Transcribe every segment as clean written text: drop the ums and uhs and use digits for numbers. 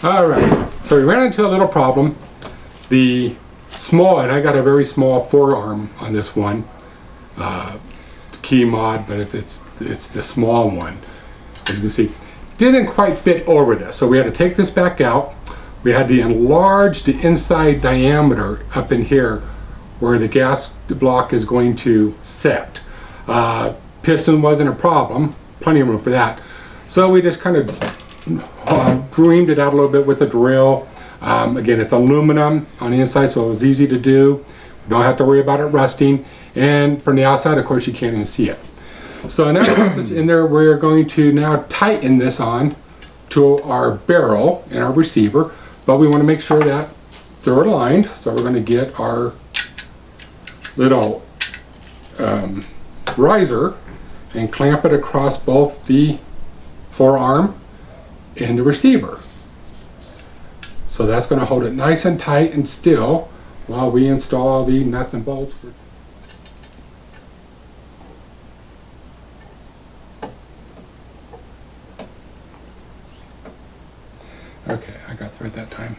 All right, so we ran into a little problem. The small, and I got a very small forearm on this one, key mod, but it's the small one. As you can see, didn't quite fit over this, so we had to take this back out. We had to enlarge the inside diameter up in here where the gas block is going to set. Piston wasn't a problem, plenty of room for that. So we just kind of reamed it out a little bit with a drill. Again, it's aluminum on the inside, so it was easy to do. You don't have to worry about it rusting. And from the outside, of course, you can't even see it. So now that this in there, we're going to now tighten this on to our barrel and our receiver, but we want to make sure that they're aligned. So we're going to get our little riser and clamp it across both the forearm and the receiver. So that's going to hold it nice and tight and still while we install the nuts and bolts. Okay, I got through it that time.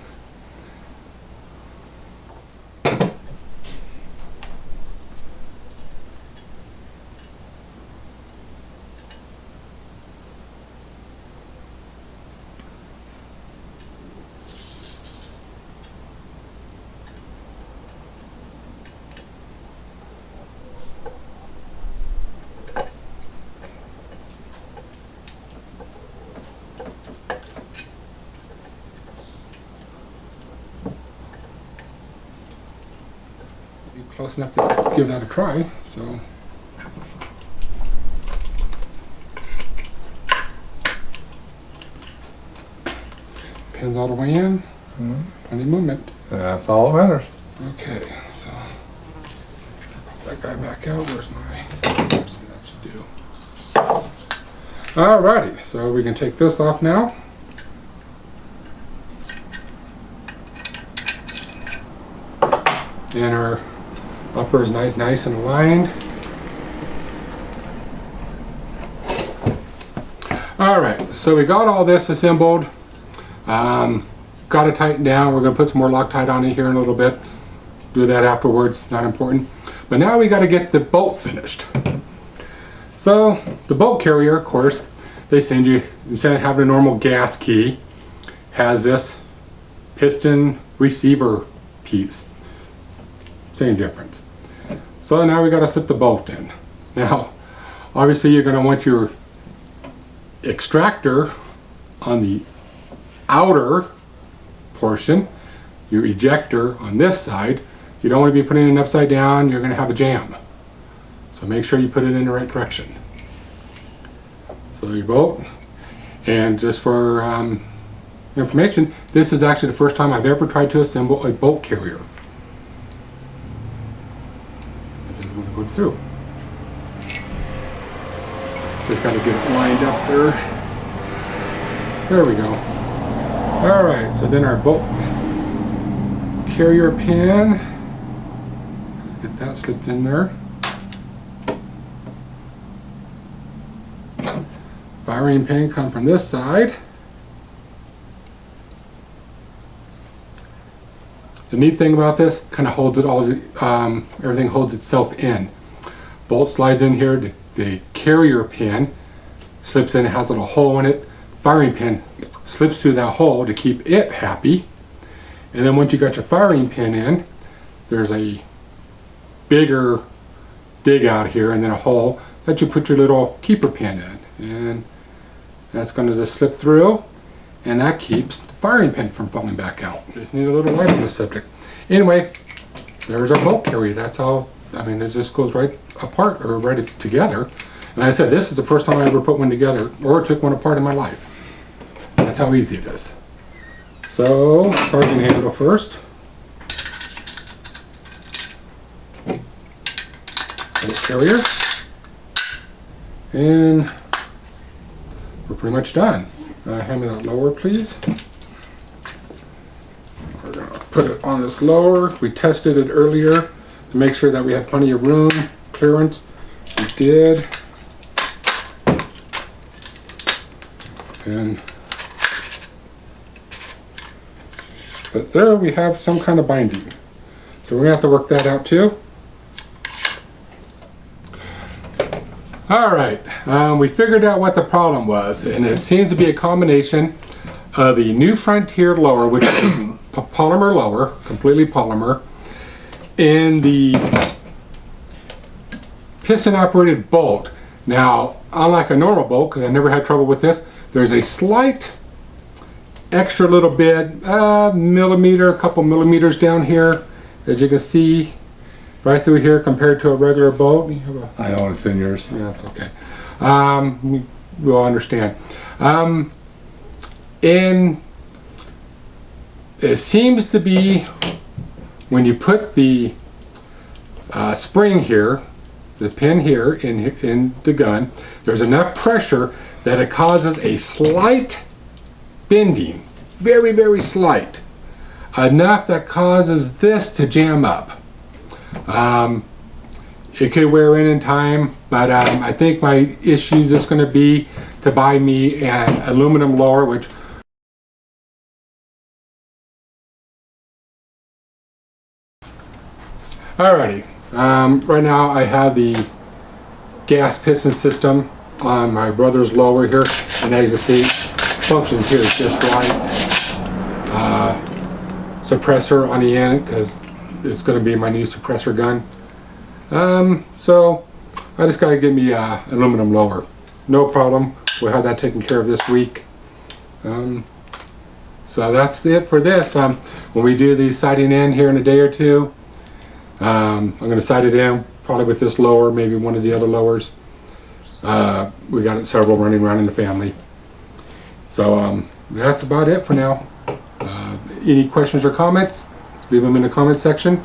Close enough to give that a try, so. Pins all the way in, plenty of movement. That's all that matters. Okay, so put that guy back out. Where's my? Oops, that should do. Alrighty, so we can take this off now. And our upper is nice and aligned. All right, so we got all this assembled. Got it tightened down. We're going to put some more Loctite on it here in a little bit. Do that afterwards, not important. But now we got to get the bolt finished. So the bolt carrier, of course, they send you, instead of having a normal gas key, has this piston receiver piece. Same difference. So now we got to slip the bolt in. Now, obviously you're going to want your extractor on the outer portion, your ejector on this side. You don't want to be putting it upside down, you're going to have a jam. So make sure you put it in the right direction. So your bolt, and just for information, this is actually the first time I've ever tried to assemble a bolt carrier. Go through. Just got to get it lined up there. There we go. All right, so then our bolt carrier pin, get that slipped in there. Firing pin come from this side. The neat thing about this, kind of holds it all, everything holds itself in. Bolt slides in here, the carrier pin slips in, it has a little hole in it. Firing pin slips through that hole to keep it happy. And then once you got your firing pin in, there's a bigger dig out here and then a hole that you put your little keeper pin in. And that's going to just slip through, and that keeps the firing pin from falling back out. Just need a little light on this subject. Anyway, there's our bolt carrier. That's all. I mean, it just goes right apart or right together. And like I said, this is the first time I ever put one together or took one apart in my life. That's how easy it is. So, charging handle first. Bolt carrier. And we're pretty much done. Hand me that lower, please. We're going to put it on this lower. We tested it earlier to make sure that we had plenty of room, clearance. We did. And But there we have some kind of binding. So we're going to have to work that out too. Alright, we figured out what the problem was, and it seems to be a combination of the New Frontier lower, which is a polymer lower, completely polymer, and the piston operated bolt. Now, unlike a normal bolt, because I never had trouble with this, there's a slight extra little bit, millimeter, a couple millimeters down here, as you can see, right through here compared to a regular bolt. I know it's in yours. Yeah, that's okay. We'll understand. And it seems to be when you put the spring here, the pin here in the gun, there's enough pressure that it causes a slight bending, very, very slight, enough that causes this to jam up. It could wear in time, but I think my issue is just going to be to buy me an aluminum lower, which alrighty. Right now I have the gas piston system on my brother's lower here, and as you can see, functions here just right. Suppressor on the end, because it's going to be my new suppressor gun. So I just got to get me an aluminum lower. No problem. We'll have that taken care of this week. So that's it for this. When we do the sighting in here in a day or two, I'm going to sight it in probably with this lower, maybe one of the other lowers. We got several running around in the family. So that's about it for now. Any questions or comments, leave them in the comment section,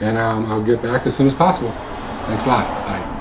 and I'll get back as soon as possible. Thanks a lot. Bye.